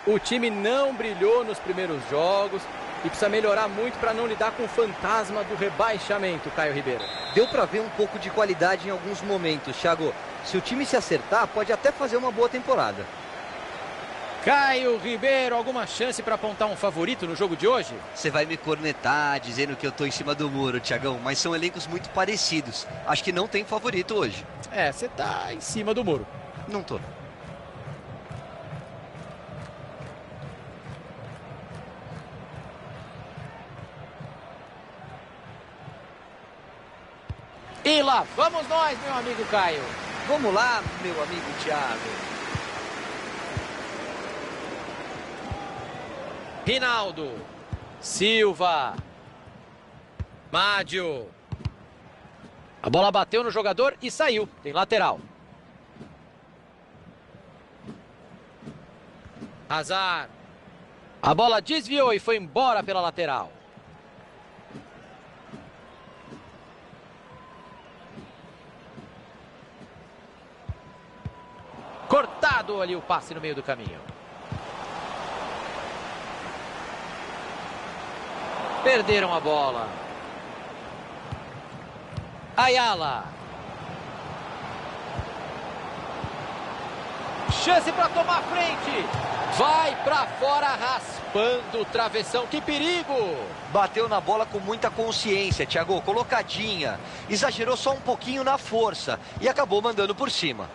O time não brilhou nos primeiros jogos e precisa melhorar muito para não lidar com o fantasma do rebaixamento, Caio Ribeiro. Deu para ver um pouco de qualidade em alguns momentos, Thiago. Se o time se acertar, pode até fazer uma boa temporada. Caio Ribeiro, alguma chance para apontar um favorito no jogo de hoje? Você vai me cornetar dizendo que eu tô em cima do muro, Thiagão, mas são elencos muito parecidos. Acho que não tem favorito hoje. É, você tá em cima do muro. Não tô. E lá vamos nós, meu amigo Caio. Vamos lá, meu amigo Thiago. Rinaldo. Silva. Mádio. A bola bateu no jogador e saiu. Tem lateral. Hazard. A bola desviou e foi embora pela lateral. Cortado ali o passe no meio do caminho. Perderam a bola. Ayala. Chance para tomar frente. Vai para fora raspando o travessão. Que perigo! Bateu na bola com muita consciência, Thiago. Colocadinha. Exagerou só um pouquinho na força e acabou mandando por cima.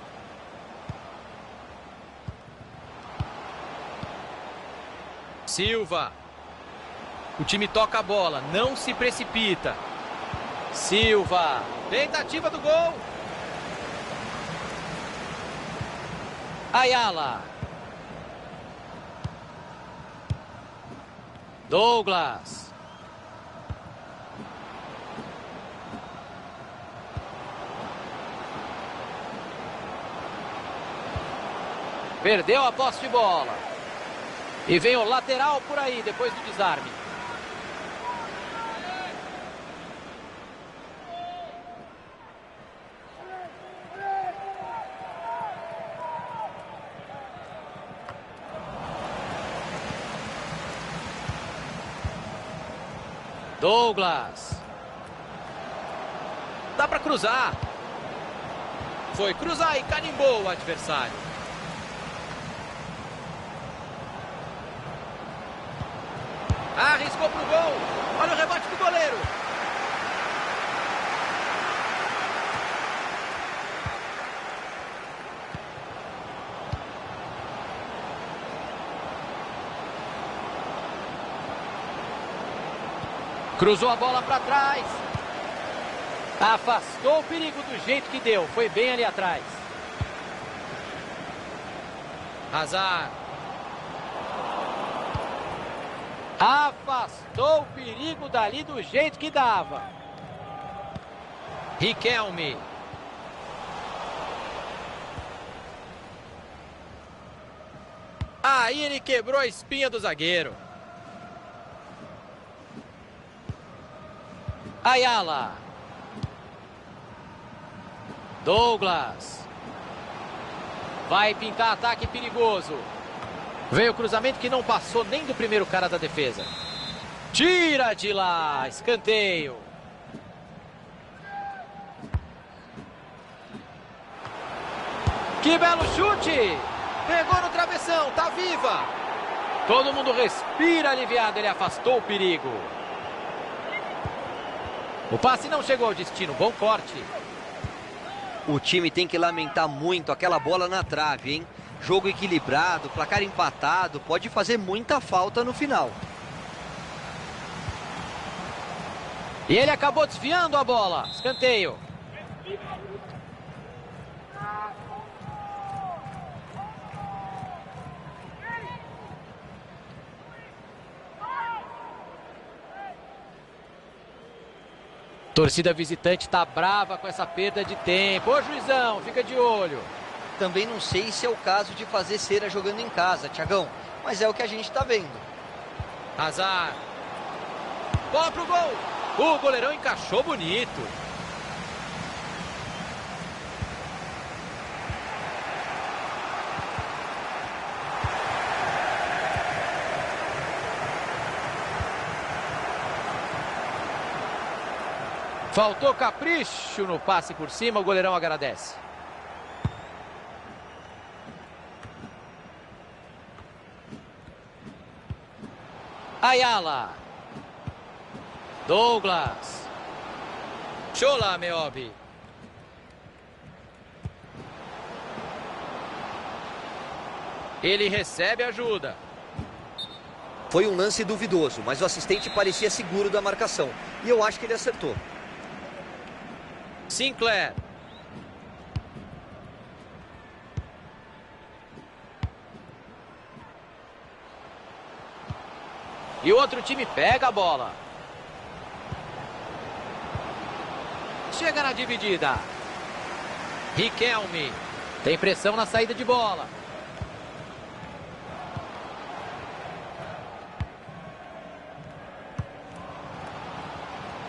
Silva. O time toca a bola, não se precipita. Silva. Tentativa do gol. Ayala. Douglas. Perdeu a posse de bola. E vem o lateral por aí, depois do desarme. Douglas. Dá para cruzar. Foi cruzar e carimbou o adversário. Arriscou pro gol. Olha o rebate do goleiro. Cruzou a bola para trás. Afastou o perigo do jeito que deu. Foi bem ali atrás. Hazard. Afastou o perigo dali do jeito que dava. Riquelme. Aí ele quebrou a espinha do zagueiro. Ayala. Douglas. Vai pintar ataque perigoso. Veio o cruzamento que não passou nem do primeiro cara da defesa. Tira de lá. Escanteio. Que belo chute. Pegou no travessão. Tá viva. Todo mundo respira aliviado. Ele afastou o perigo. O passe não chegou ao destino. Bom corte. O time tem que lamentar muito aquela bola na trave, hein? Jogo equilibrado, placar empatado, pode fazer muita falta no final. E ele acabou desviando a bola. Escanteio. Torcida visitante tá brava com essa perda de tempo. Ô, juizão, fica de olho. Também não sei se é o caso de fazer cera jogando em casa, Thiagão, mas é o que a gente tá vendo. Hazard. Bola pro gol. O goleirão encaixou bonito. Faltou capricho no passe por cima, o goleirão agradece. Ayala. Douglas. Chola Meobi. Ele recebe ajuda. Foi um lance duvidoso, mas o assistente parecia seguro da marcação. E eu acho que ele acertou. Sinclair. E o outro time pega a bola. Chega na dividida. Riquelme. Tem pressão na saída de bola.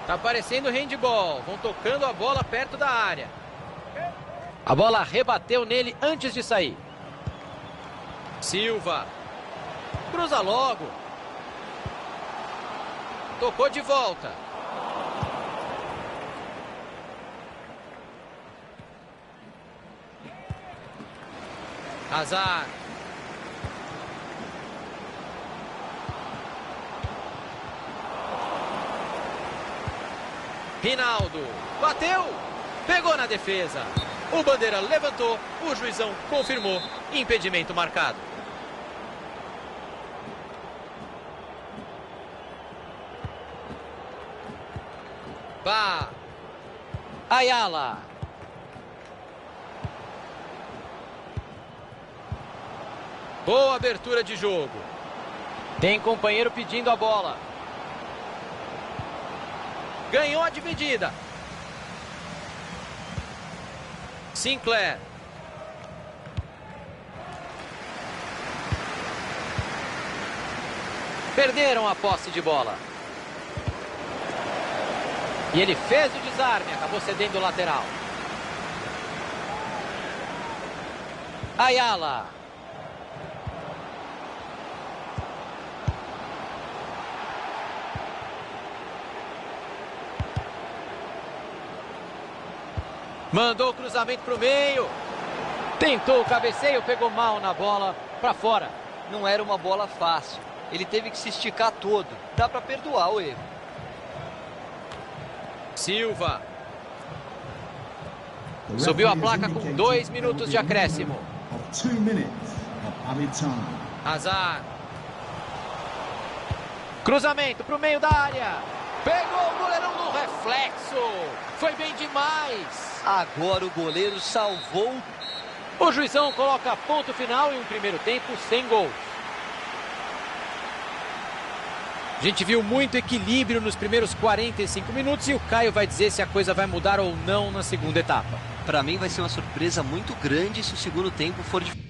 Tá parecendo handball. Vão tocando a bola perto da área. A bola rebateu nele antes de sair. Silva. Cruza logo. Tocou de volta. Hazard. Rinaldo. Bateu. Pegou na defesa. O bandeira levantou. O juizão confirmou. Impedimento marcado. Vá. Ayala. Boa abertura de jogo. Tem companheiro pedindo a bola. Ganhou a dividida. Sinclair. Perderam a posse de bola. E ele fez o desarme, acabou cedendo o lateral. Ayala. Mandou o cruzamento para o meio. Tentou o cabeceio, pegou mal na bola, para fora. Não era uma bola fácil. Ele teve que se esticar todo. Dá para perdoar o erro. Silva. Subiu a placa com 2 minutos de acréscimo. Hazard. Cruzamento para o meio da área. Pegou o goleirão no reflexo. Foi bem demais. Agora o goleiro salvou. O juizão coloca ponto final em um primeiro tempo sem gols. A gente viu muito equilíbrio nos primeiros 45 minutos e o Caio vai dizer se a coisa vai mudar ou não na segunda etapa. Para mim vai ser uma surpresa muito grande se o segundo tempo for de...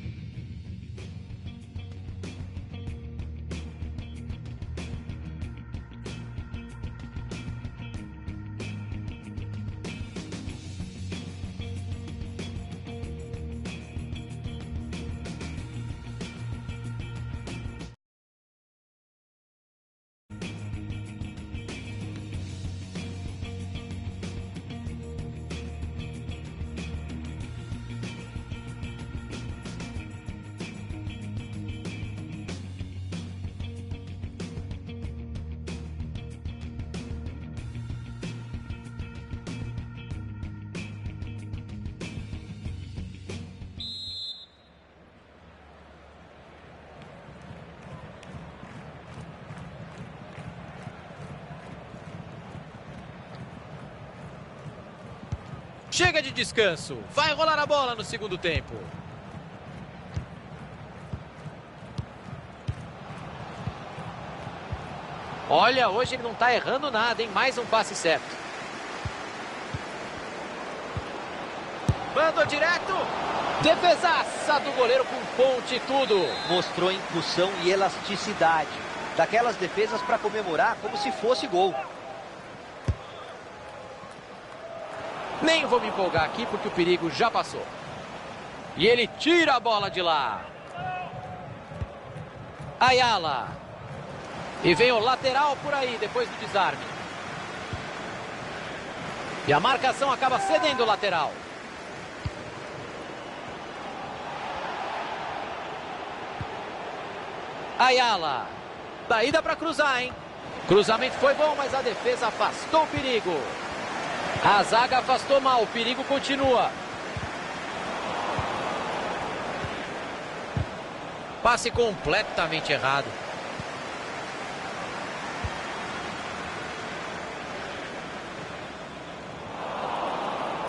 Chega de descanso. Vai rolar a bola no segundo tempo. Olha, hoje ele não está errando nada, hein? Mais um passe certo. Mandou direto. Defesaça do goleiro com ponte e tudo. Mostrou incursão e elasticidade. Daquelas defesas para comemorar como se fosse gol. Nem vou me empolgar aqui porque o perigo já passou. E ele tira a bola de lá. Ayala. E vem o lateral por aí depois do desarme. E a marcação acaba cedendo o lateral. Ayala. Daí dá para cruzar, hein? Cruzamento foi bom, mas a defesa afastou o perigo. A zaga afastou mal, o perigo continua. Passe completamente errado.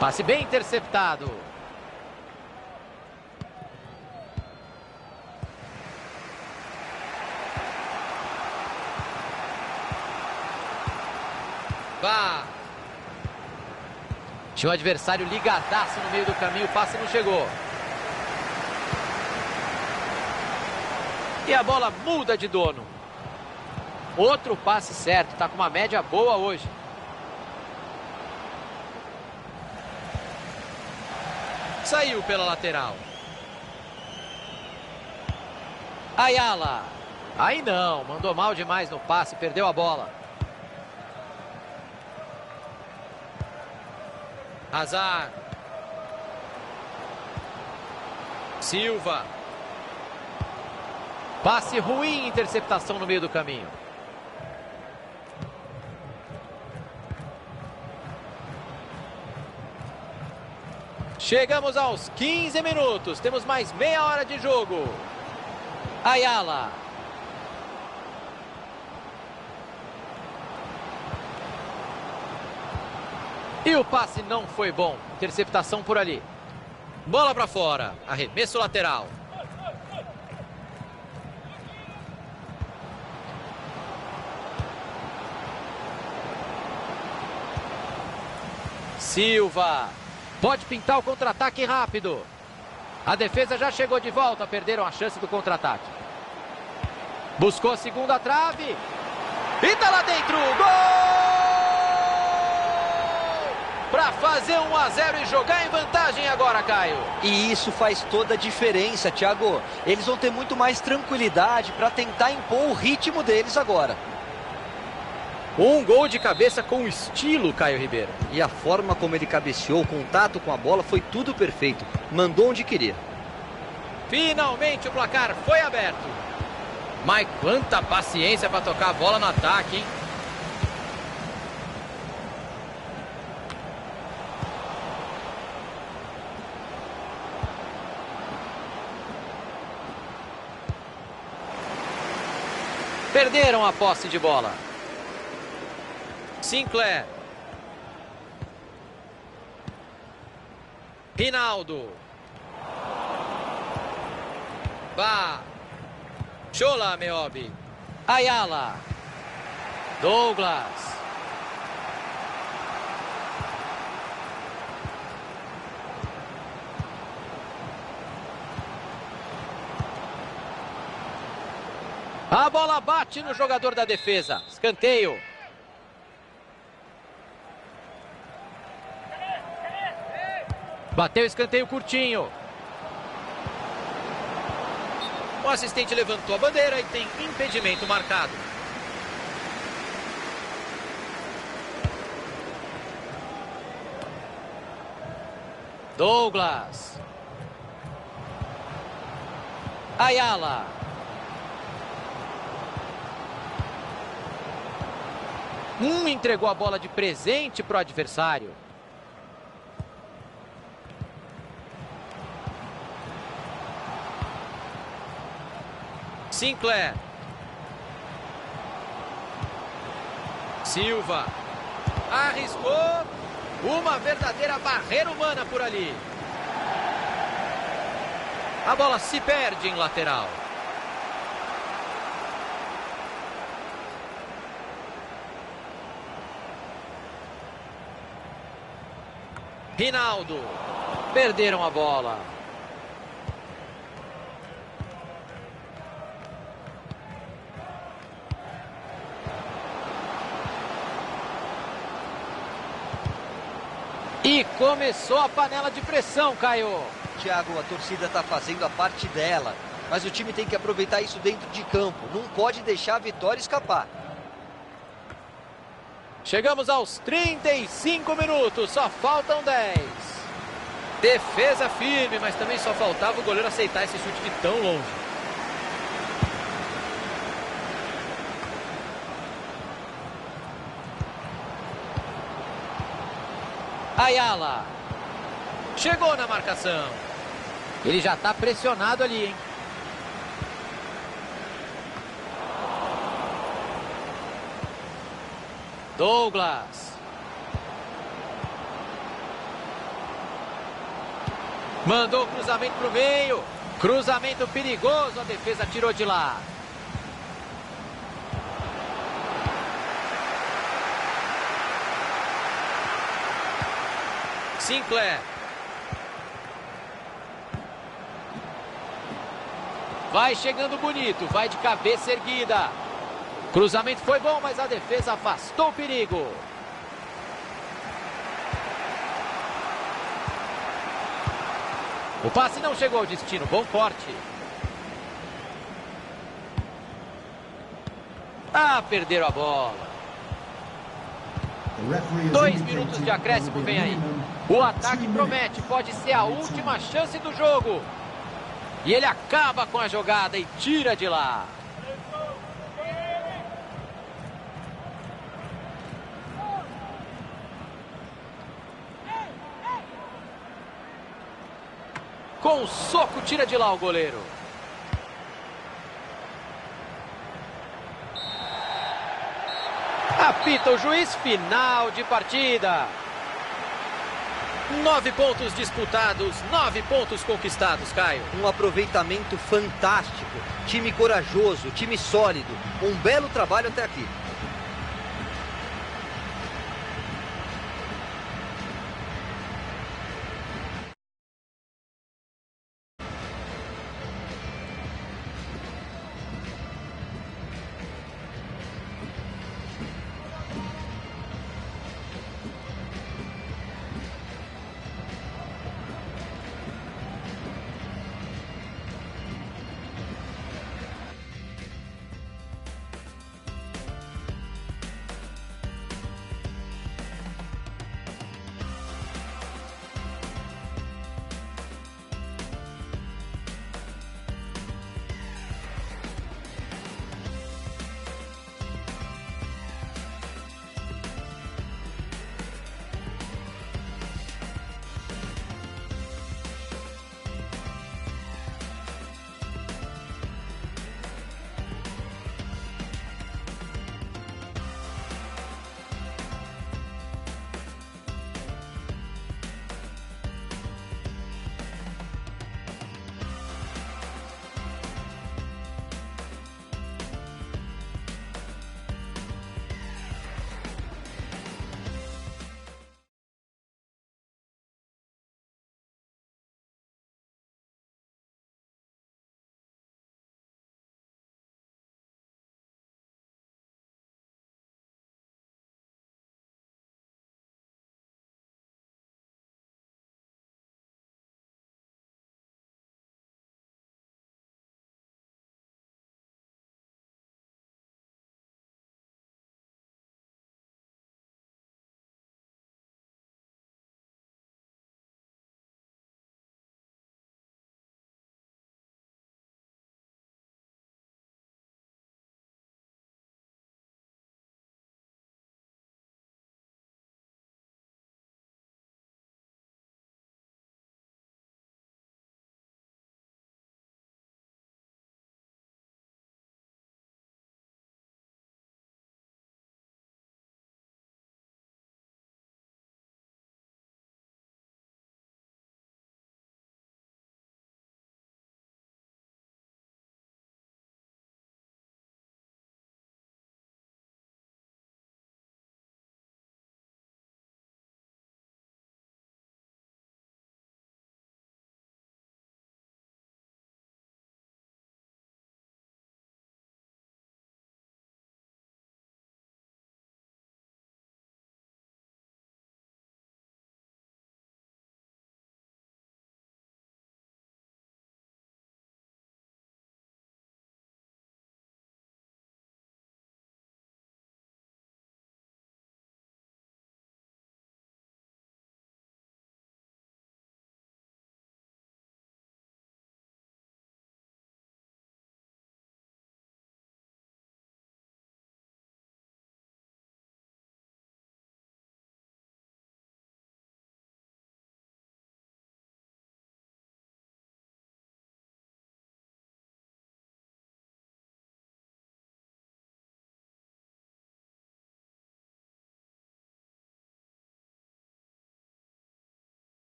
Passe bem interceptado. Vá. Tinha o adversário ligadaço no meio do caminho, o passe não chegou. E a bola muda de dono. Outro passe certo, está com uma média boa hoje. Saiu pela lateral. Ayala. Aí não, mandou mal demais no passe, perdeu a bola. Hazard. Silva. Passe ruim, interceptação no meio do caminho. Chegamos aos 15 minutos. Temos mais meia hora de jogo. Ayala. E o passe não foi bom. Interceptação por ali. Bola para fora. Arremesso lateral. Silva. Pode pintar o contra-ataque rápido. A defesa já chegou de volta. Perderam a chance do contra-ataque. Buscou a segunda trave. E tá lá dentro. Gol! Para fazer 1-0 e jogar em vantagem agora, Caio. E isso faz toda a diferença, Thiago. Eles vão ter muito mais tranquilidade para tentar impor o ritmo deles agora. Um gol de cabeça com estilo, Caio Ribeiro. E a forma como ele cabeceou, o contato com a bola, foi tudo perfeito. Mandou onde queria. Finalmente o placar foi aberto. Mas quanta paciência para tocar a bola no ataque, hein? Perderam a posse de bola. Sinclair. Rinaldo. Vá. Chola, Meobi. Ayala. Douglas. A bola bate no jogador da defesa. Escanteio. Bateu escanteio curtinho. O assistente levantou a bandeira e tem impedimento marcado. Douglas. Ayala. Entregou a bola de presente para o adversário. Sinclair. Silva. Arriscou. Uma verdadeira barreira humana por ali. A bola se perde em lateral. Rinaldo. Perderam a bola. E começou a panela de pressão, Caio. Thiago, a torcida está fazendo a parte dela, mas o time tem que aproveitar isso dentro de campo. Não pode deixar a vitória escapar. Chegamos aos 35 minutos, só faltam 10. Defesa firme, mas também só faltava o goleiro aceitar esse chute de tão longe. Ayala. Chegou na marcação. Ele já está pressionado ali, hein? Douglas. Mandou o cruzamento para o meio. Cruzamento perigoso, a defesa tirou de lá. Sinclair. Vai chegando bonito, vai de cabeça erguida. Cruzamento foi bom, mas a defesa afastou o perigo. O passe não chegou ao destino, bom corte. Ah, perderam a bola. 2 minutos de acréscimo vem aí. O ataque promete, pode ser a última chance do jogo. E ele acaba com a jogada e tira de lá. Com um soco, tira de lá o goleiro. Apita o juiz, final de partida. 9 pontos disputados, 9 pontos conquistados, Caio. Um aproveitamento fantástico. Time corajoso, time sólido. Um belo trabalho até aqui.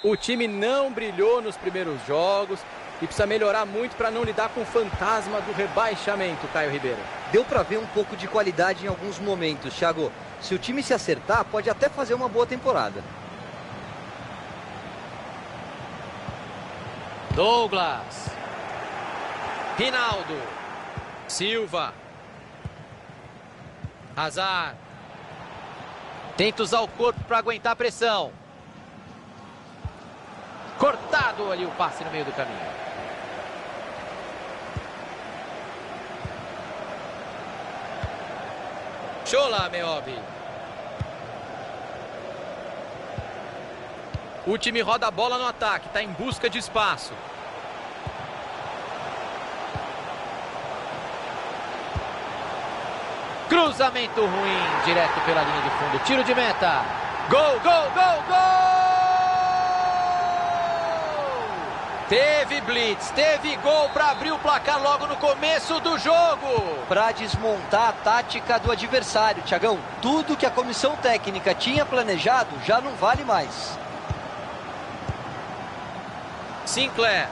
O time não brilhou nos primeiros jogos e precisa melhorar muito para não lidar com o fantasma do rebaixamento, Caio Ribeiro. Deu para ver um pouco de qualidade em alguns momentos, Thiago. Se o time se acertar, pode até fazer uma boa temporada. Douglas. Rinaldo. Silva. Hazard. Tenta usar o corpo para aguentar a pressão. Cortado ali o passe no meio do caminho. Shola Meobi. O time roda a bola no ataque, está em busca de espaço. Cruzamento ruim, direto pela linha de fundo. Tiro de meta. Gol, gol, gol, gol! Teve blitz, teve gol para abrir o placar logo no começo do jogo. Para desmontar a tática do adversário, Thiagão. Tudo que a comissão técnica tinha planejado já não vale mais. Sinclair.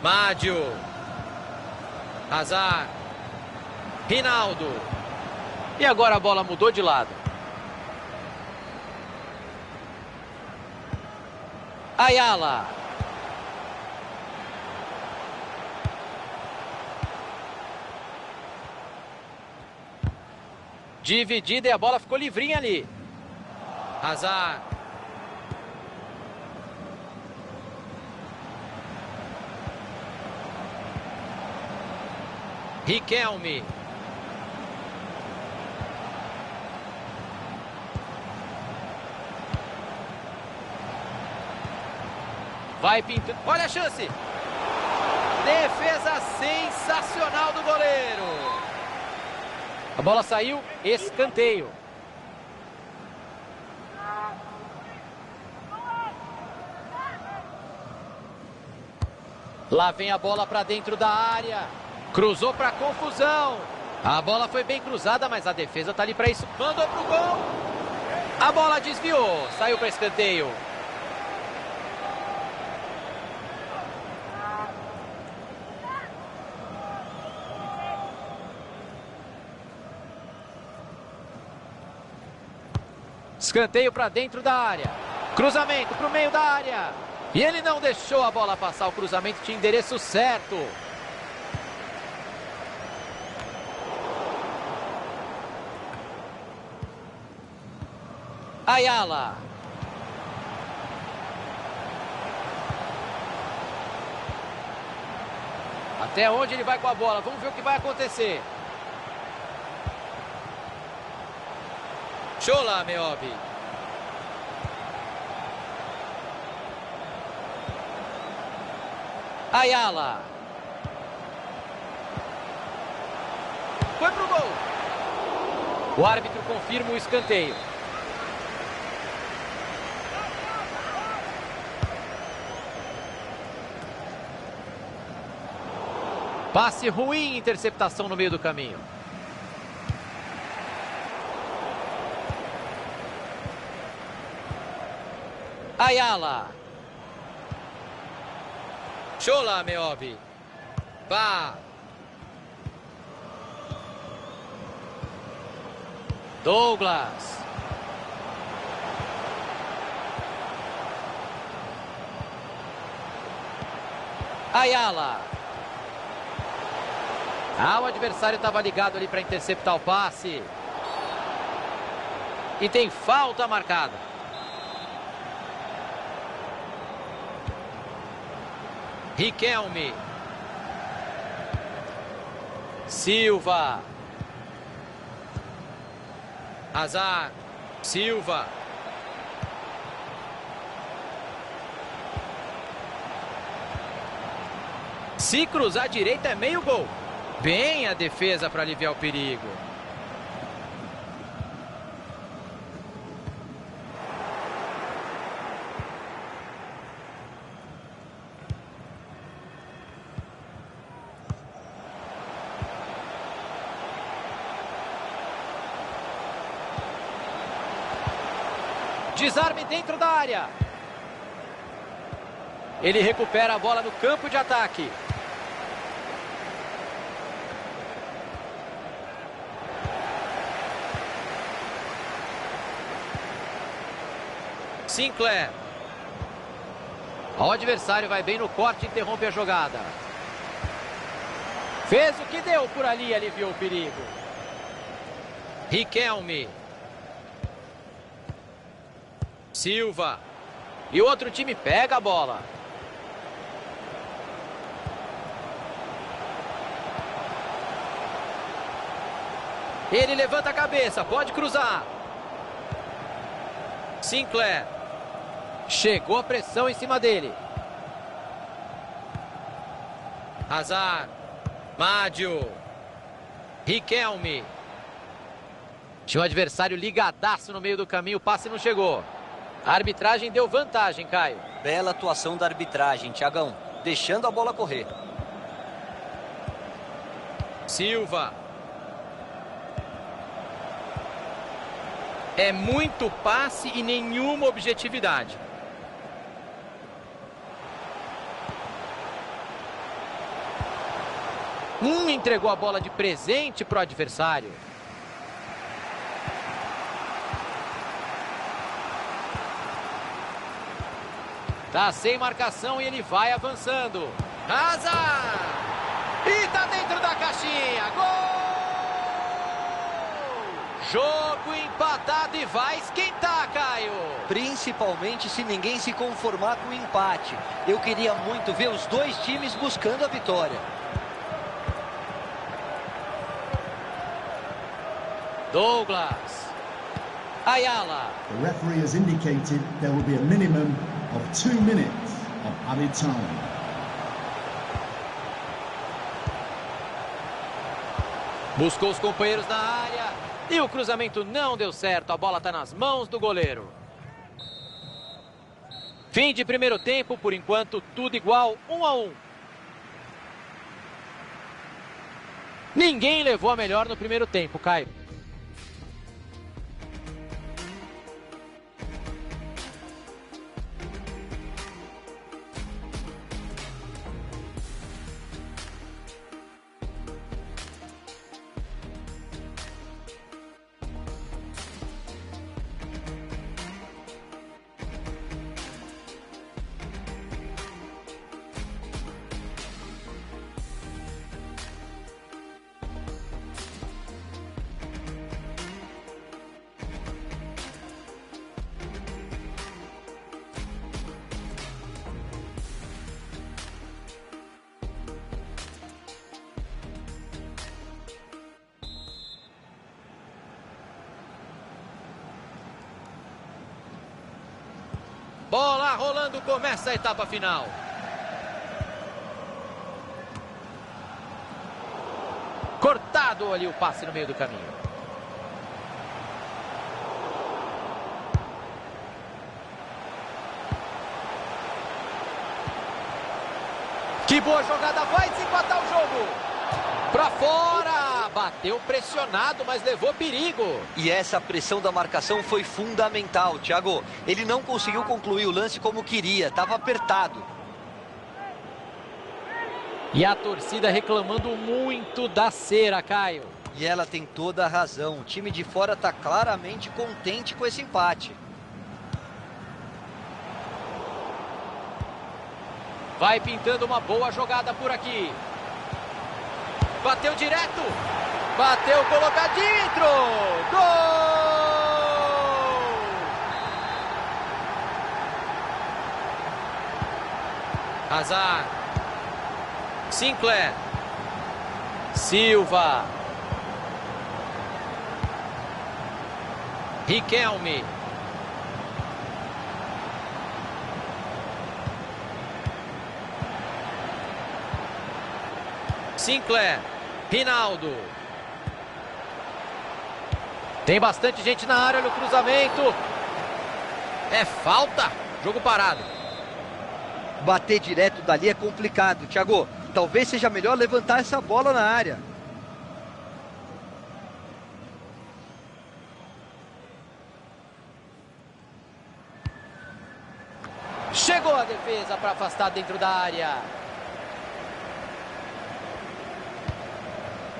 Mádio. Hazard. Rinaldo. E agora a bola mudou de lado. Ayala. Dividida e a bola ficou livrinha ali. Hazard. Riquelme. Vai pintando. Olha a chance. Defesa sensacional do goleiro. A bola saiu. Escanteio. Lá vem a bola para dentro da área. Cruzou para confusão. A bola foi bem cruzada, mas a defesa tá ali para isso. Mandou pro gol. A bola desviou. Saiu para escanteio. Escanteio para dentro da área. Cruzamento para o meio da área. E ele não deixou a bola passar. O cruzamento tinha endereço certo. Ayala. Até onde ele vai com a bola? Vamos ver o que vai acontecer. Shola Meobi. Ayala. Foi pro gol. O árbitro confirma o escanteio. Passe ruim, interceptação no meio do caminho. Ayala. Shola Meobi. Vá. Douglas. Ayala. O adversário estava ligado ali para interceptar o passe. E tem falta marcada. Riquelme. Silva. Hazard. Silva. Se cruzar à direita é meio gol. Bem a defesa para aliviar o perigo. Desarme dentro da área. Ele recupera a bola no campo de ataque. Sinclair. O adversário vai bem no corte e interrompe a jogada. Fez o que deu por ali, aliviou o perigo. Riquelme. Silva. E o outro time pega a bola. Ele levanta a cabeça, pode cruzar. Sinclair. Chegou a pressão em cima dele. Hazard. Mádio. Riquelme. Tinha um adversário ligadaço no meio do caminho, o passe não chegou. A arbitragem deu vantagem, Caio. Bela atuação da arbitragem, Thiagão. Deixando a bola correr. Silva. É muito passe e nenhuma objetividade. Entregou a bola de presente para o adversário. Tá sem marcação e ele vai avançando. Hazard! E tá dentro da caixinha. Gol! Jogo empatado e vai esquentar, Caio. Principalmente se ninguém se conformar com o empate. Eu queria muito ver os dois times buscando a vitória. Douglas. Ayala. The referee has indicated there will be a minimum of 2 minutes of added time. Buscou os companheiros na área e o cruzamento não deu certo. A bola está nas mãos do goleiro. Fim de primeiro tempo, por enquanto tudo igual, 1-1. Ninguém levou a melhor no primeiro tempo, Caio. Bola rolando, começa a etapa final. Cortado ali o passe no meio do caminho. Que boa jogada, vai desempatar o jogo. Pra fora, bateu pressionado, mas levou perigo. E essa pressão da marcação foi fundamental, Thiago. Ele não conseguiu concluir o lance como queria, estava apertado. E a torcida reclamando muito da cera, Caio. E ela tem toda a razão. O time de fora está claramente contente com esse empate. Vai pintando uma boa jogada por aqui. Bateu direto. Bateu, coloca dentro. Gol! Hazard. Sinclair. Silva. Riquelme. Sinclair. Rinaldo. Tem bastante gente na área, olha o cruzamento. É falta. Jogo parado. Bater direto dali é complicado, Thiago. Talvez seja melhor levantar essa bola na área. Boa defesa para afastar dentro da área.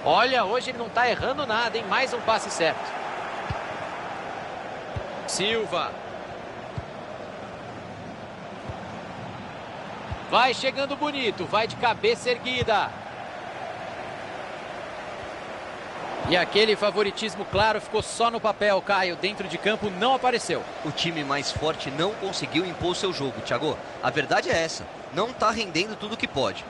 Olha, hoje ele não está errando nada, hein? Mais um passe certo. Silva. Vai chegando bonito, vai de cabeça erguida. E aquele favoritismo claro ficou só no papel, Caio. Dentro de campo não apareceu. O time mais forte não conseguiu impor seu jogo, Thiago. A verdade é essa. Não está rendendo tudo que pode.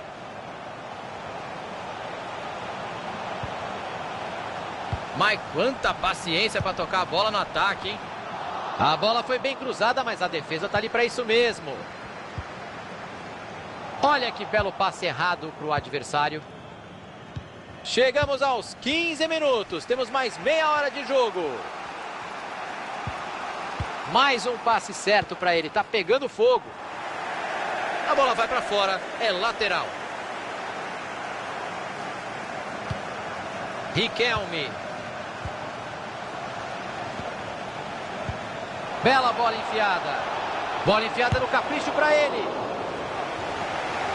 Mas quanta paciência para tocar a bola no ataque, hein? A bola foi bem cruzada, mas a defesa tá ali para isso mesmo. Olha que belo passe errado para o adversário. Chegamos aos 15 minutos. Temos mais meia hora de jogo. Mais um passe certo para ele. Tá pegando fogo. A bola vai para fora. É lateral. Riquelme. Bela bola enfiada. Bola enfiada no capricho para ele.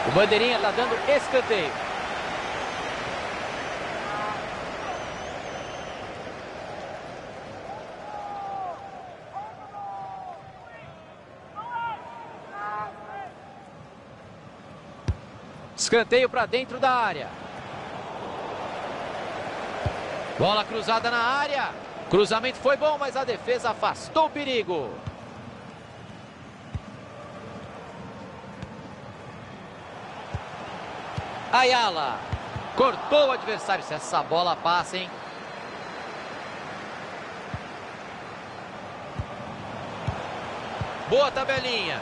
O bandeirinha tá dando escanteio. Escanteio para dentro da área. Bola cruzada na área. Cruzamento foi bom, mas a defesa afastou o perigo. Ayala. Cortou o adversário. Se essa bola passa, hein? Boa tabelinha.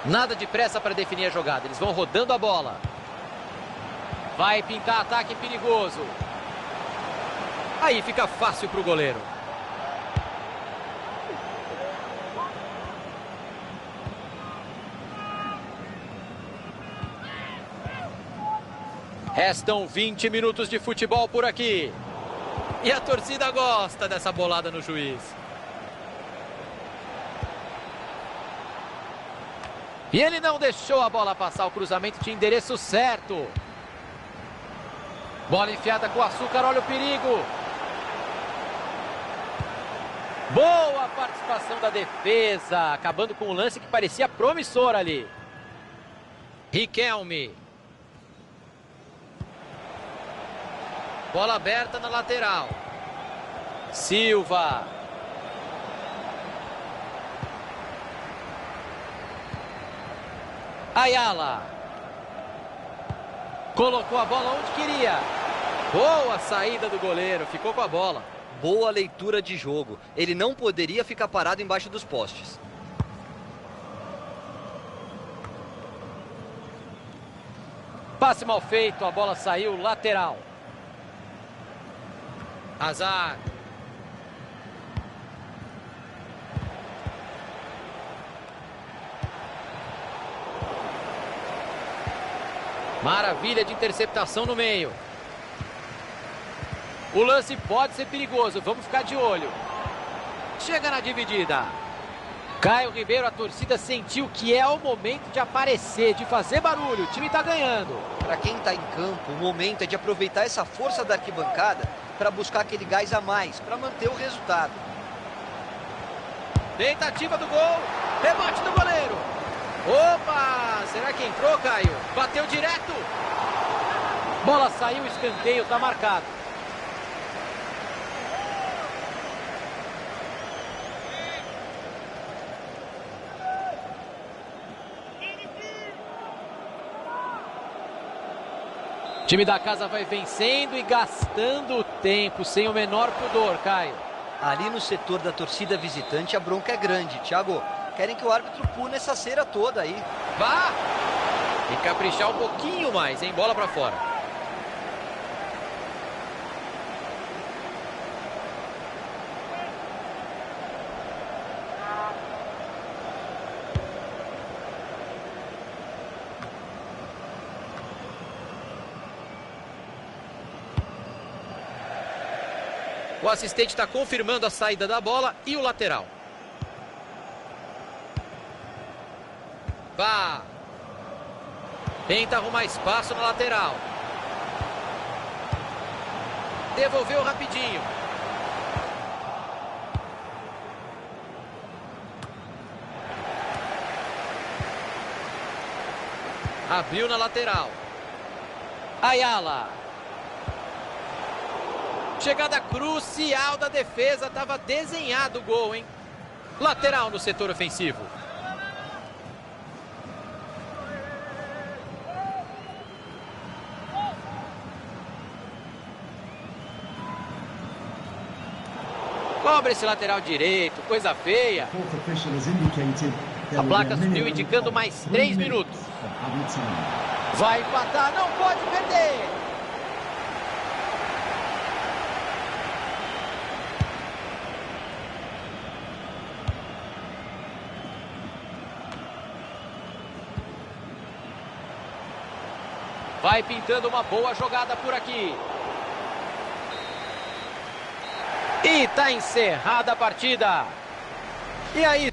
Nada de pressa para definir a jogada. Eles vão rodando a bola. Vai pintar ataque perigoso. Aí fica fácil para o goleiro. Restam 20 minutos de futebol por aqui. E a torcida gosta dessa bolada no juiz. E ele não deixou a bola passar. O cruzamento tinha endereço certo. Bola enfiada com açúcar, olha o perigo. Boa participação da defesa, acabando com um lance que parecia promissor ali. Riquelme. Bola aberta na lateral. Silva. Ayala. Colocou a bola onde queria. Boa saída do goleiro, ficou com a bola. Boa leitura de jogo. Ele não poderia ficar parado embaixo dos postes. Passe mal feito, a bola saiu lateral. Hazard. Maravilha de interceptação no meio. O lance pode ser perigoso, vamos ficar de olho. Chega na dividida. Caio Ribeiro, a torcida sentiu que é o momento de aparecer, de fazer barulho. O time está ganhando. Para quem está em campo, o momento é de aproveitar essa força da arquibancada para buscar aquele gás a mais, para manter o resultado. Tentativa do gol. Rebote do goleiro. Opa! Será que entrou, Caio? Bateu direto. Bola saiu, escanteio, está marcado. O time da casa vai vencendo e gastando o tempo, sem o menor pudor, Caio. Ali no setor da torcida visitante a bronca é grande, Thiago. Querem que o árbitro pune essa cera toda aí. Vá! E caprichar um pouquinho mais, hein? Bola pra fora. O O assistente está confirmando a saída da bola e o lateral. Vá. Tenta arrumar espaço na lateral. Devolveu rapidinho. Abriu na lateral. Ayala. Chegada crucial da defesa. Estava desenhado o gol, hein? Lateral no setor ofensivo. Cobra esse lateral direito. Coisa feia. Fourth official has indicated there A will placa be a subiu minimum indicando of mais 3 3 minutos. of added time. Vai empatar, não pode perder. Vai pintando uma boa jogada por aqui. E tá encerrada a partida. E aí?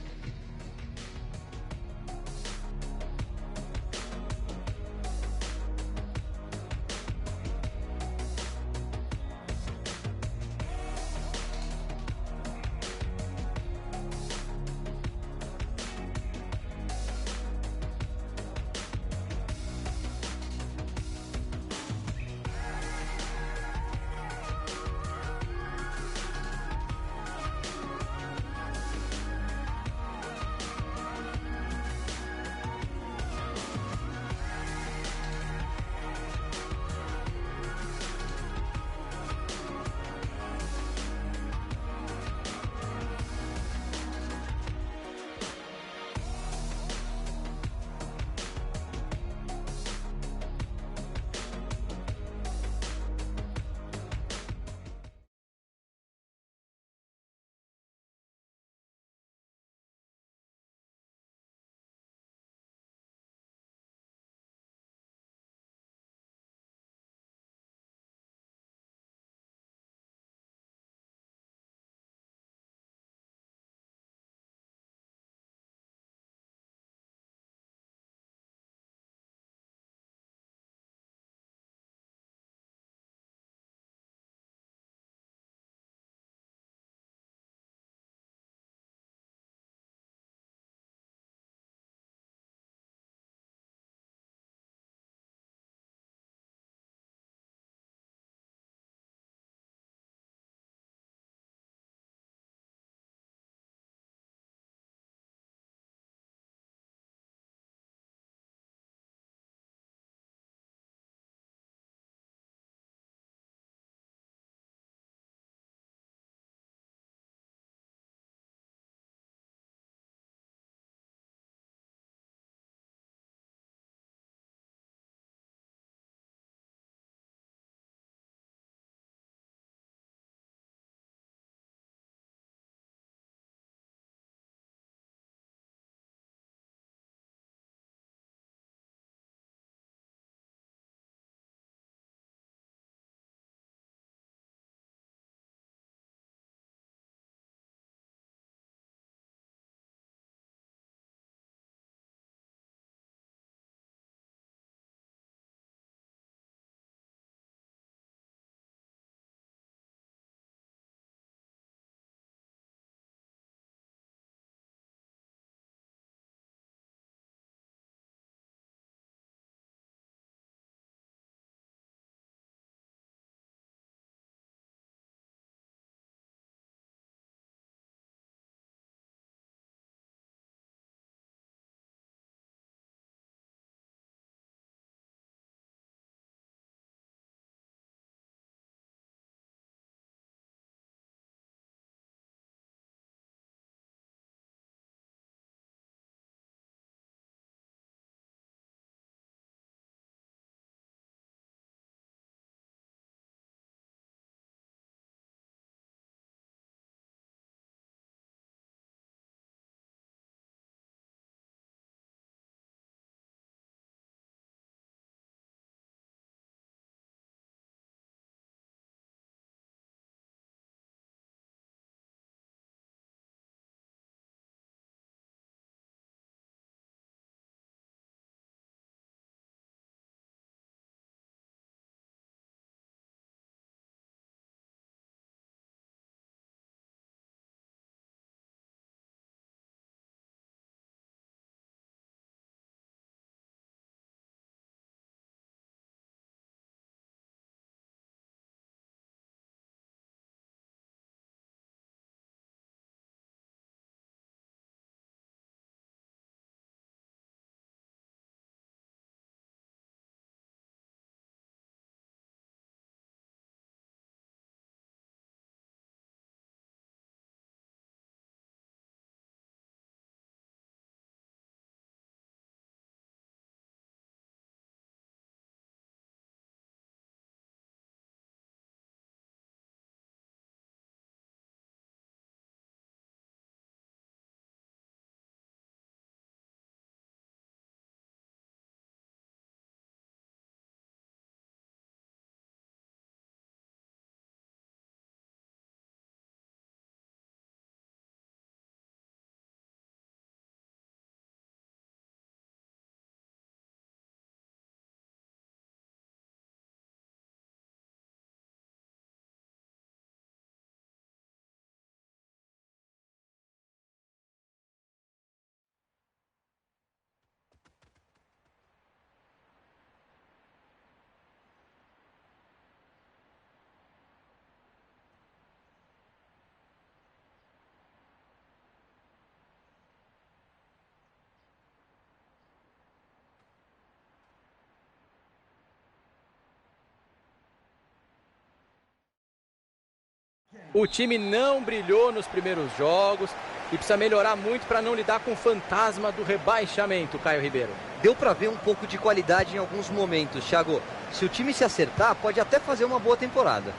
O time não brilhou nos primeiros jogos e precisa melhorar muito para não lidar com o fantasma do rebaixamento, Caio Ribeiro. Deu para ver um pouco de qualidade em alguns momentos, Thiago. Se o time se acertar, pode até fazer uma boa temporada.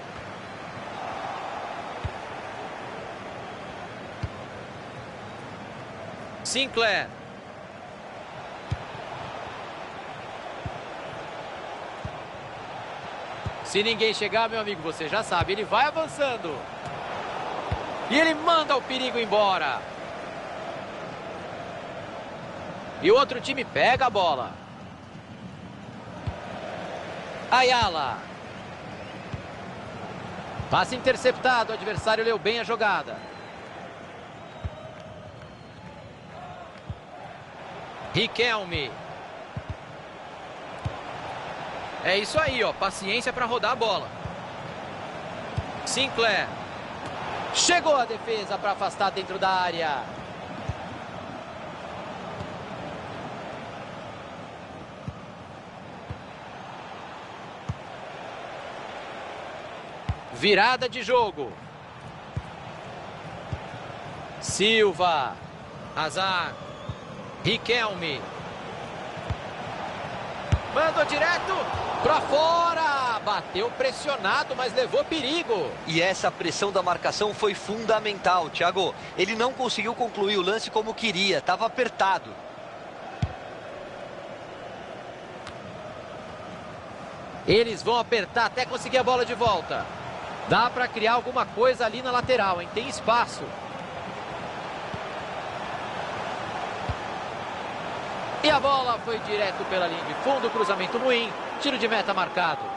Sinclair. Se ninguém chegar, meu amigo, você já sabe, ele vai avançando. E ele manda o perigo embora. E o outro time pega a bola. Ayala. Passe interceptado, o adversário leu bem a jogada. Riquelme. É isso aí, ó, paciência para rodar a bola. Sinclair. Chegou a defesa para afastar dentro da área. Virada de jogo. Silva. Hazard. Riquelme. Mandou direto para fora. Bateu pressionado, mas levou perigo. E essa pressão da marcação foi fundamental, Thiago. Ele não conseguiu concluir o lance como queria, estava apertado. Eles vão apertar até conseguir a bola de volta. Dá para criar alguma coisa ali na lateral, hein? Tem espaço. E a bola foi direto pela linha de fundo, cruzamento ruim, tiro de meta marcado.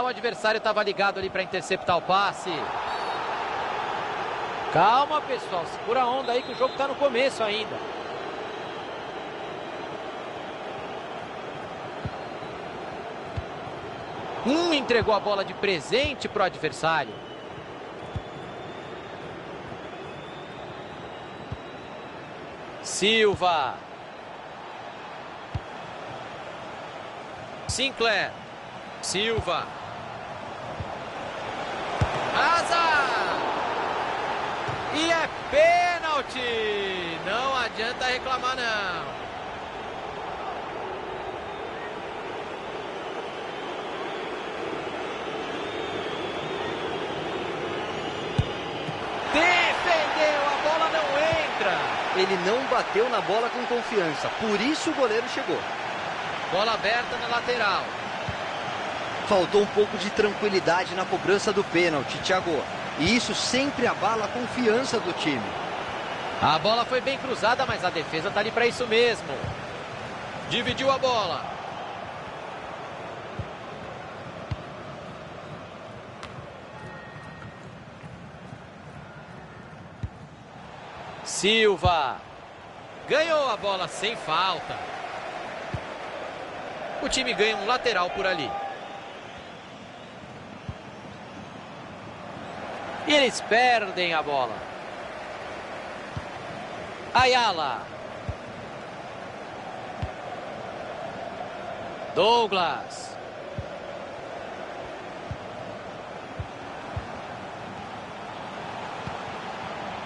O adversário estava ligado ali para interceptar o passe. Calma, pessoal, segura a onda aí que o jogo está no começo ainda. Entregou a bola de presente para o adversário. Silva. Sinclair. Silva. Hazard. E é pênalti. Não adianta reclamar, não. Defendeu, a bola não entra. Ele não bateu na bola com confiança, por isso o goleiro chegou. Bola aberta na lateral. Faltou um pouco de tranquilidade na cobrança do pênalti, Thiago. E isso sempre abala a confiança do time. A bola foi bem cruzada, mas a defesa tá ali para isso mesmo. Dividiu a bola. Silva. Ganhou a bola sem falta. O time ganha um lateral por ali. E eles perdem a bola. Ayala. Douglas.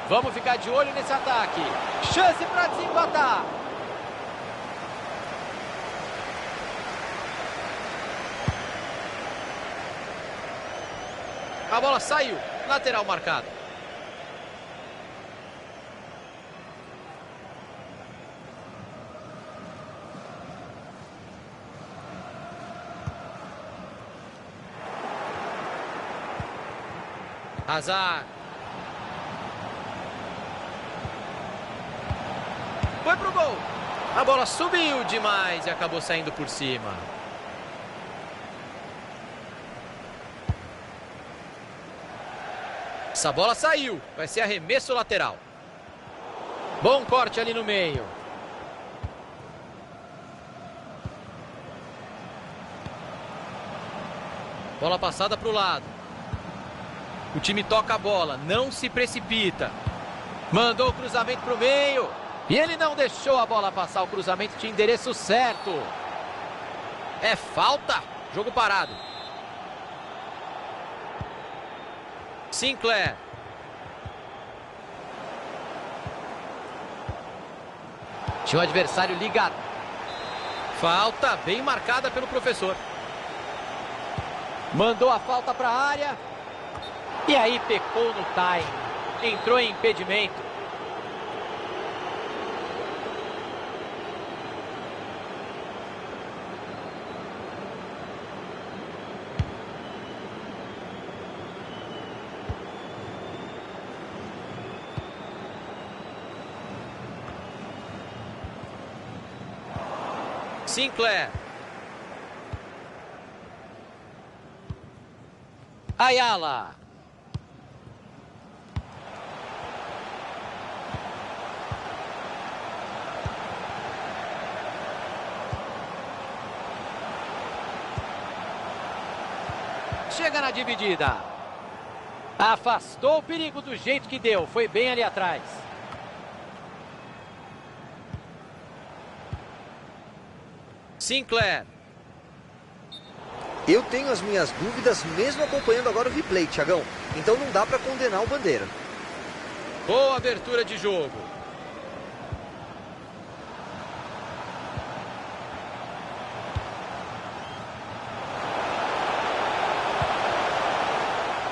Vamos ficar de olho nesse ataque. Chance para desempatar. A bola saiu. Lateral marcado. Hazard. Foi pro gol. A bola subiu demais e acabou saindo por cima. Essa bola saiu. Vai ser arremesso lateral. Bom corte ali no meio. Bola passada para o lado. O time toca a bola, não se precipita. Mandou o cruzamento para o meio. E ele não deixou a bola passar. O cruzamento tinha endereço certo. É falta. Jogo parado. Sinclair. Tinha o adversário ligado. Falta bem marcada pelo professor. Mandou a falta para a área. E aí pecou no time. Entrou em impedimento. Sinclair. Ayala. Chega na dividida. Afastou o perigo do jeito que deu. Foi bem ali atrás. Sinclair. Eu tenho as minhas dúvidas mesmo acompanhando agora o replay, Thiagão. Então não dá para condenar o Bandeira. Boa abertura de jogo.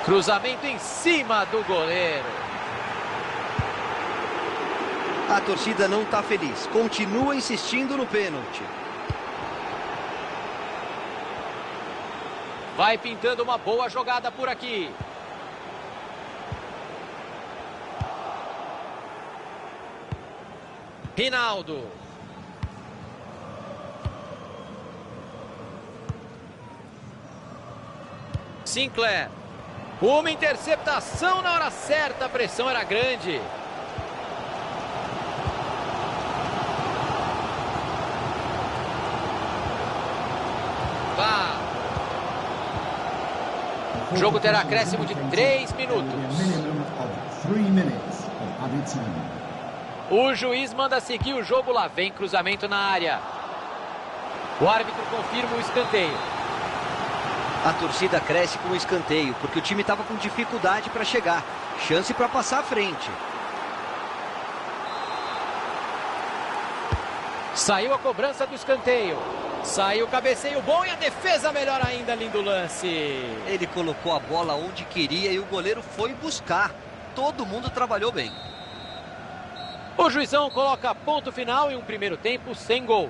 Cruzamento em cima do goleiro. A torcida não está feliz. Continua insistindo no pênalti. Vai pintando uma boa jogada por aqui. Rinaldo. Sinclair. Uma interceptação na hora certa. A pressão era grande. Vá. O jogo terá acréscimo de 3 minutos. O juiz manda seguir o jogo. Lá vem cruzamento na área. O árbitro confirma o escanteio. A torcida cresce com o escanteio, porque o time estava com dificuldade para chegar. Chance para passar à frente. Saiu a cobrança do escanteio. Saiu o cabeceio bom e a defesa melhor ainda. Lindo lance. Ele colocou a bola onde queria e o goleiro foi buscar. Todo mundo trabalhou bem. O juizão coloca ponto final em um primeiro tempo sem gols.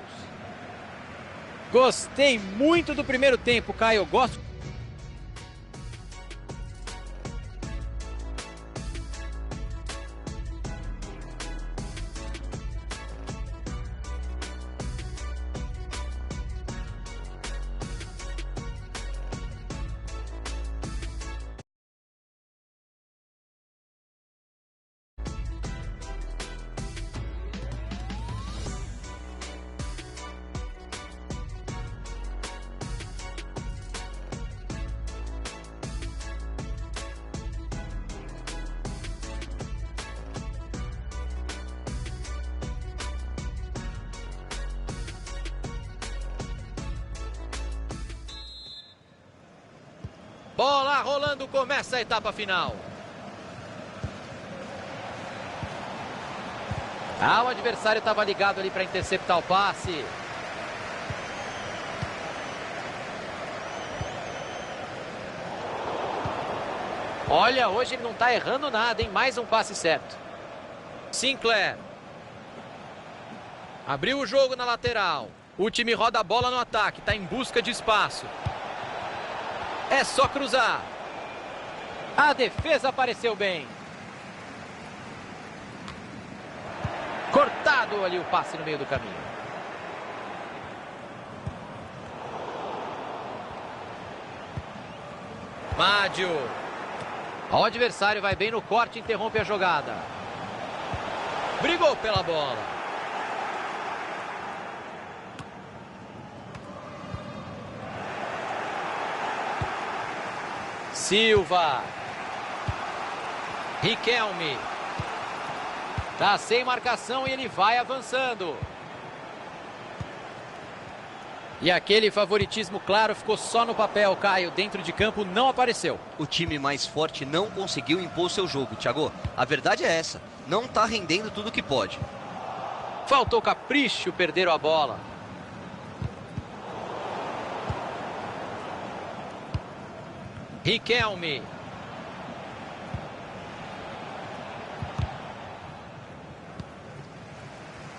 Gostei muito do primeiro tempo, Caio. Eu gosto. Bola rolando, começa a etapa final. O adversário estava ligado ali para interceptar o passe. Olha, hoje ele não está errando nada, hein? Mais um passe certo. Sinclair. Abriu o jogo na lateral. O time roda a bola no ataque, está em busca de espaço. É só cruzar. A defesa apareceu bem. Cortado ali o passe no meio do caminho. Mádio. O adversário vai bem no corte e interrompe a jogada. Brigou pela bola. Silva. Riquelme. Tá sem marcação e ele vai avançando. E aquele favoritismo claro ficou só no papel, Caio. Dentro de campo não apareceu. O time mais forte não conseguiu impor seu jogo, Thiago. A verdade é essa. Não tá rendendo tudo que pode. Faltou capricho, perderam a bola. Riquelme.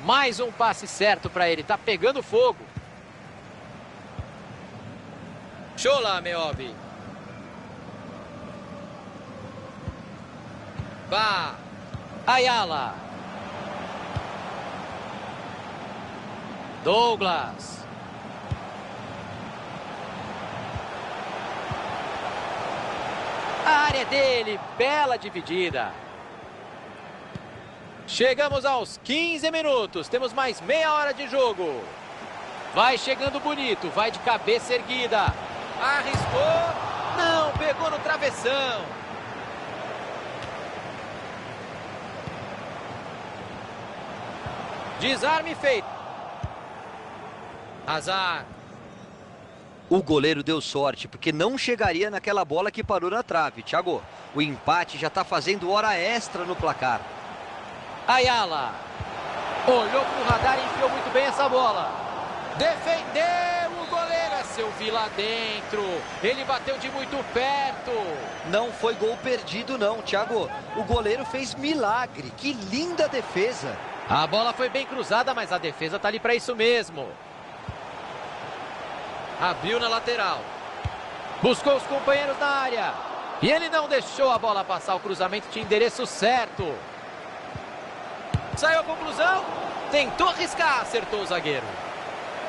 Mais um passe certo para ele. Tá pegando fogo. Chola, Meobi. Vá. Ayala. Douglas. A área dele, bela dividida. Chegamos aos 15 minutos, temos mais meia hora de jogo. Vai chegando bonito, vai de cabeça erguida. Arriscou, não, pegou no travessão. Desarme feito. Hazard. O goleiro deu sorte, porque não chegaria naquela bola que parou na trave, Thiago. O empate já está fazendo hora extra no placar. Ayala. Olhou para o radar e enfiou muito bem essa bola. Defendeu o goleiro. É seu lá dentro. Ele bateu de muito perto. Não foi gol perdido não, Thiago. O goleiro fez milagre. Que linda defesa. A bola foi bem cruzada, mas a defesa está ali para isso mesmo. Abriu na lateral. Buscou os companheiros na área. E ele não deixou a bola passar. O cruzamento tinha endereço certo. Saiu a conclusão. Tentou arriscar. Acertou o zagueiro.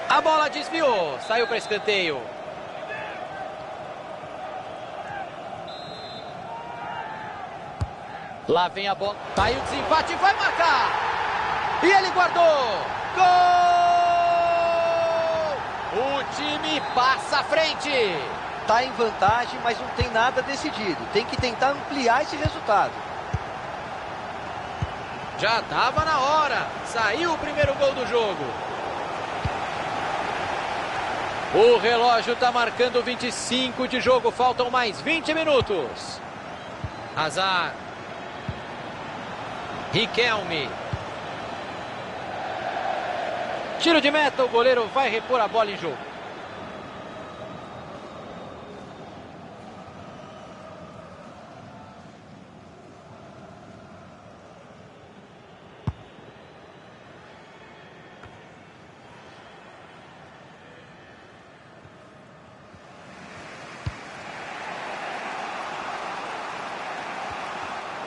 A bola desviou. Saiu para escanteio. Lá vem a bola. Tá aí o desempate. Vai marcar. E ele guardou. Gol! O time passa à frente. Tá em vantagem, mas não tem nada decidido. Tem que tentar ampliar esse resultado. Já estava na hora. Saiu o primeiro gol do jogo. O relógio está marcando 25 de jogo. Faltam mais 20 minutos. Hazard. Riquelme. Tiro de meta, o goleiro vai repor a bola em jogo.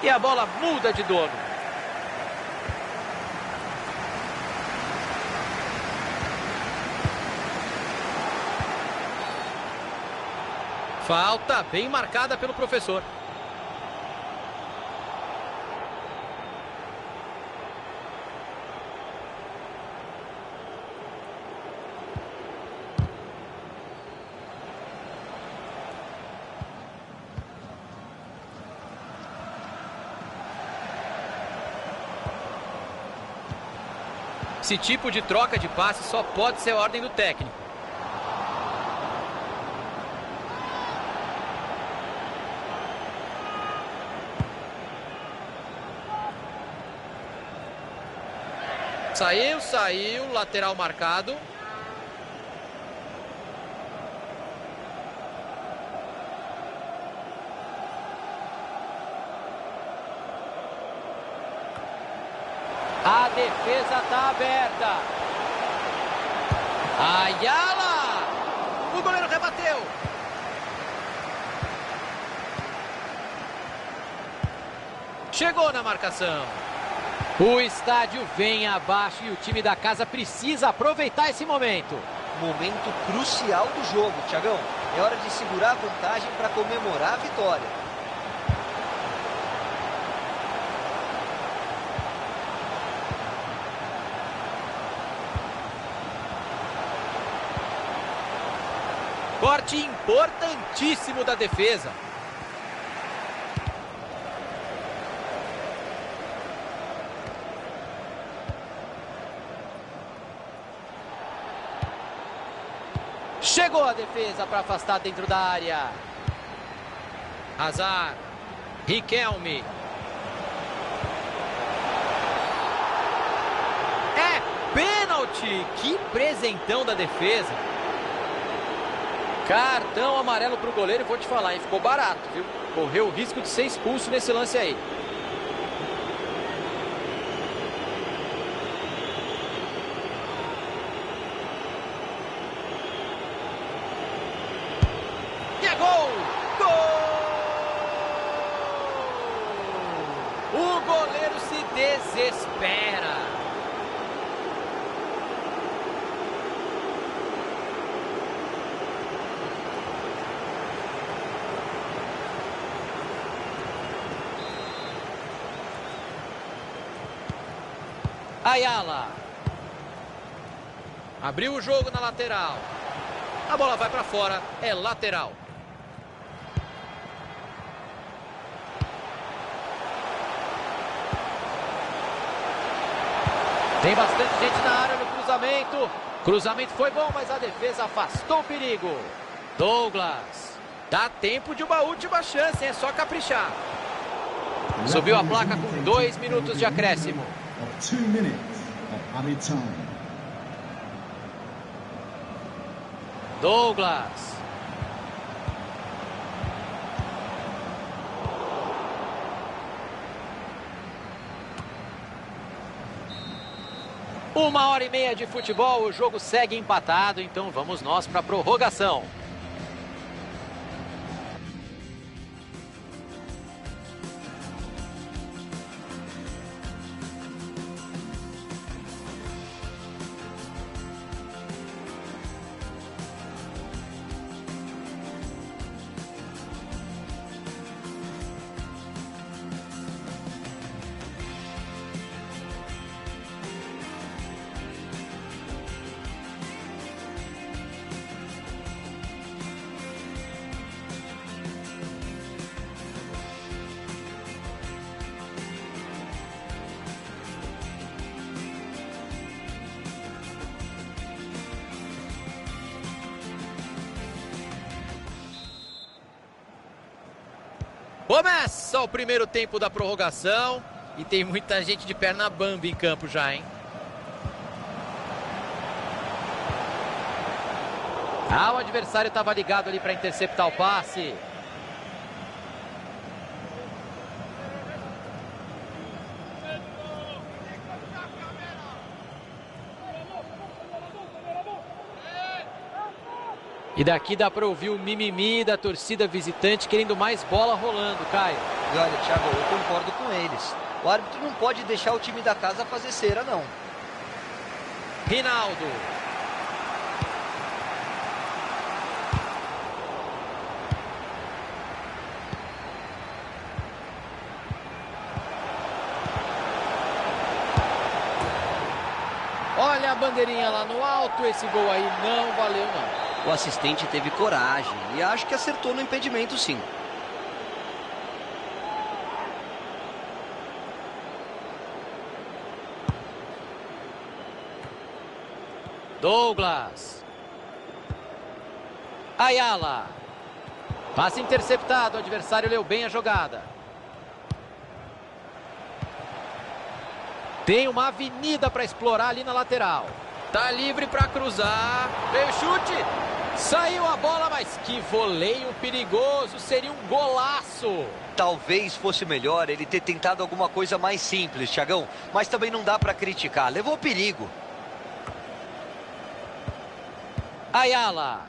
E a bola muda de dono. Falta bem marcada pelo professor. Esse tipo de troca de passe só pode ser ordem do técnico. Saiu, lateral marcado. A defesa está aberta. Ayala! O goleiro rebateu. Chegou na marcação. O estádio vem abaixo e o time da casa precisa aproveitar esse momento. Momento crucial do jogo, Thiagão. É hora de segurar a vantagem para comemorar a vitória. Corte importantíssimo da defesa. Chegou a defesa para afastar dentro da área. Hazard. Riquelme. É pênalti. Que presentão da defesa. Cartão amarelo para o goleiro. Vou te falar, hein? Ficou barato, viu? Correu o risco de ser expulso nesse lance aí. E é gol! Gol! O goleiro se desespera. Ayala. Abriu o jogo na lateral. A bola vai para fora, é lateral. Tem bastante gente na área no cruzamento. Cruzamento foi bom, mas a defesa afastou o perigo. Douglas. Dá tempo de uma última chance, é só caprichar. Subiu a placa com 2 minutos de acréscimo. 2 minutes of added time. Douglas. Uma hora e meia de futebol, o jogo segue empatado, então vamos nós para a prorrogação. Começa o primeiro tempo da prorrogação e tem muita gente de perna bamba em campo já, hein? O adversário estava ligado ali para interceptar o passe. E daqui dá para ouvir o mimimi da torcida visitante querendo mais bola rolando, Caio. E olha, Thiago, eu concordo com eles. O árbitro não pode deixar o time da casa fazer cera, não. Rinaldo. Olha a bandeirinha lá no alto, esse gol aí não valeu não. O assistente teve coragem e acho que acertou no impedimento, sim. Douglas. Ayala. Passe interceptado, o adversário leu bem a jogada. Tem uma avenida para explorar ali na lateral. Tá livre para cruzar. Veio o chute. Saiu a bola, mas que voleio perigoso. Seria um golaço. Talvez fosse melhor ele ter tentado alguma coisa mais simples, Thiagão. Mas também não dá para criticar. Levou perigo. Ayala.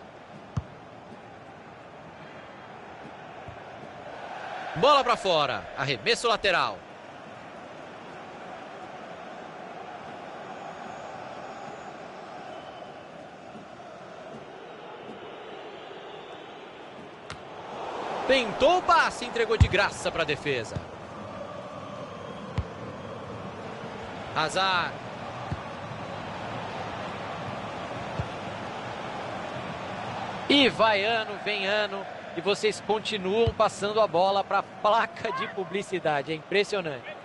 Bola para fora. Arremesso lateral. Tentou o passe, entregou de graça para a defesa. Hazard. E vai ano, vem ano, e vocês continuam passando a bola para a placa de publicidade. É impressionante.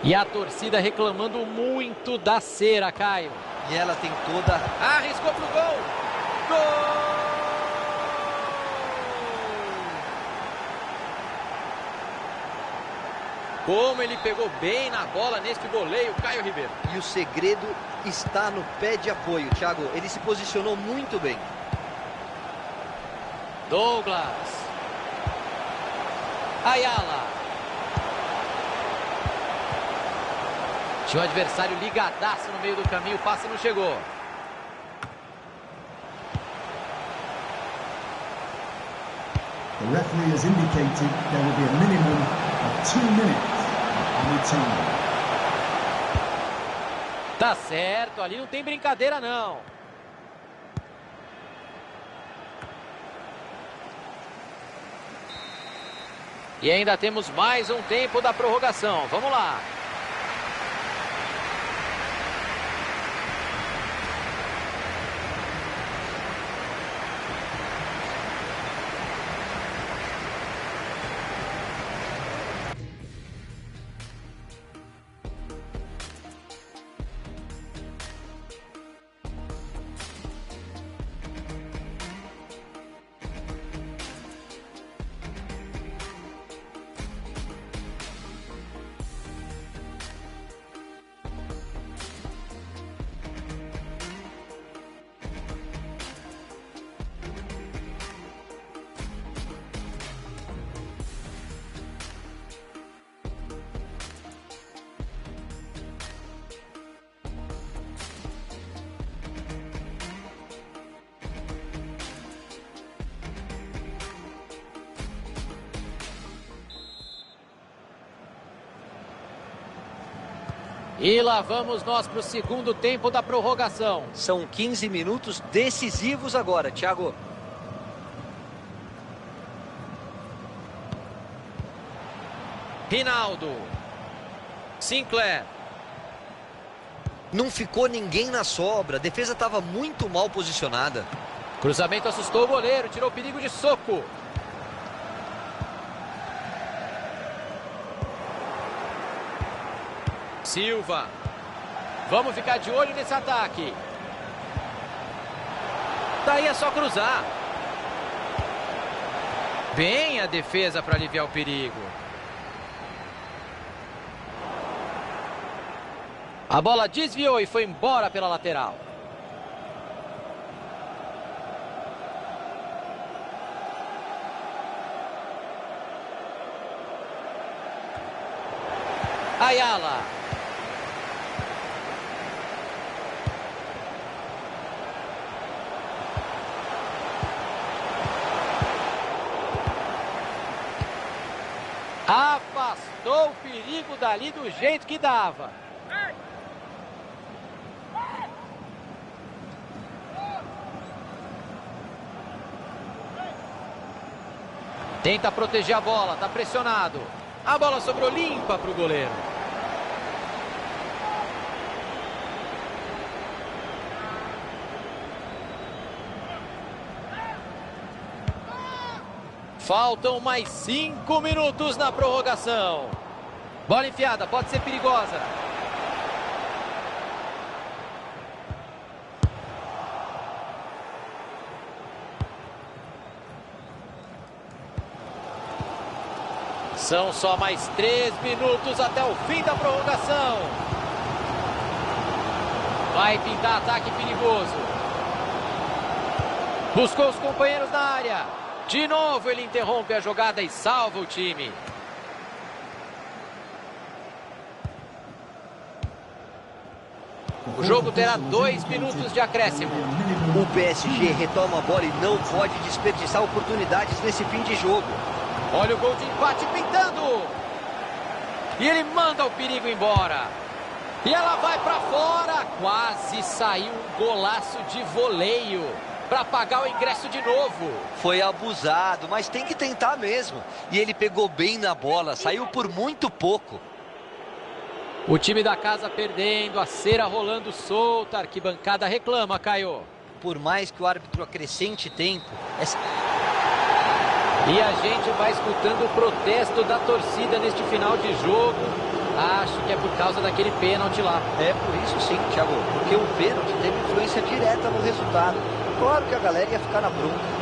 E a torcida reclamando muito da cera, Caio. E ela tem toda... Arriscou pro gol. Gol! Como ele pegou bem na bola neste voleio, Caio Ribeiro. E o segredo está no pé de apoio, Thiago. Ele se posicionou muito bem. Douglas. Ayala. Tinha o adversário ligadaço no meio do caminho, o passe não chegou. The referee has indicated there will be a minimum of 2 minutes of added time. Tá certo, ali não tem brincadeira não. E ainda temos mais um tempo da prorrogação. Vamos lá. E lá vamos nós para o segundo tempo da prorrogação. São 15 minutos decisivos agora, Thiago. Rinaldo. Sinclair. Não ficou ninguém na sobra. A defesa estava muito mal posicionada. Cruzamento assustou o goleiro, tirou o perigo de soco. Silva. Vamos ficar de olho nesse ataque. Daí é só cruzar. Bem a defesa para aliviar o perigo. A bola desviou e foi embora pela lateral. Ayala. Afastou o perigo dali do jeito que dava. Tenta proteger a bola, tá pressionado. A bola sobrou limpa para o goleiro. Faltam mais 5 minutos na prorrogação. Bola enfiada, pode ser perigosa. São só mais 3 minutos até o fim da prorrogação. Vai pintar ataque perigoso. Buscou os companheiros na área. De novo ele interrompe a jogada e salva o time. O jogo terá 2 minutos de acréscimo. O PSG retoma a bola e não pode desperdiçar oportunidades nesse fim de jogo. Olha o gol de empate pintando. E ele manda o perigo embora. E ela vai para fora. Quase saiu um golaço de voleio para pagar o ingresso de novo. Foi abusado, mas tem que tentar mesmo. E ele pegou bem na bola, saiu por muito pouco. O time da casa perdendo, a cera rolando solta, a arquibancada reclama, Caio. Por mais que o árbitro acrescente tempo... E a gente vai escutando o protesto da torcida neste final de jogo. Acho que é por causa daquele pênalti lá. É por isso sim, Thiago, porque o pênalti teve influência direta no resultado. Claro que a galera ia ficar na bronca.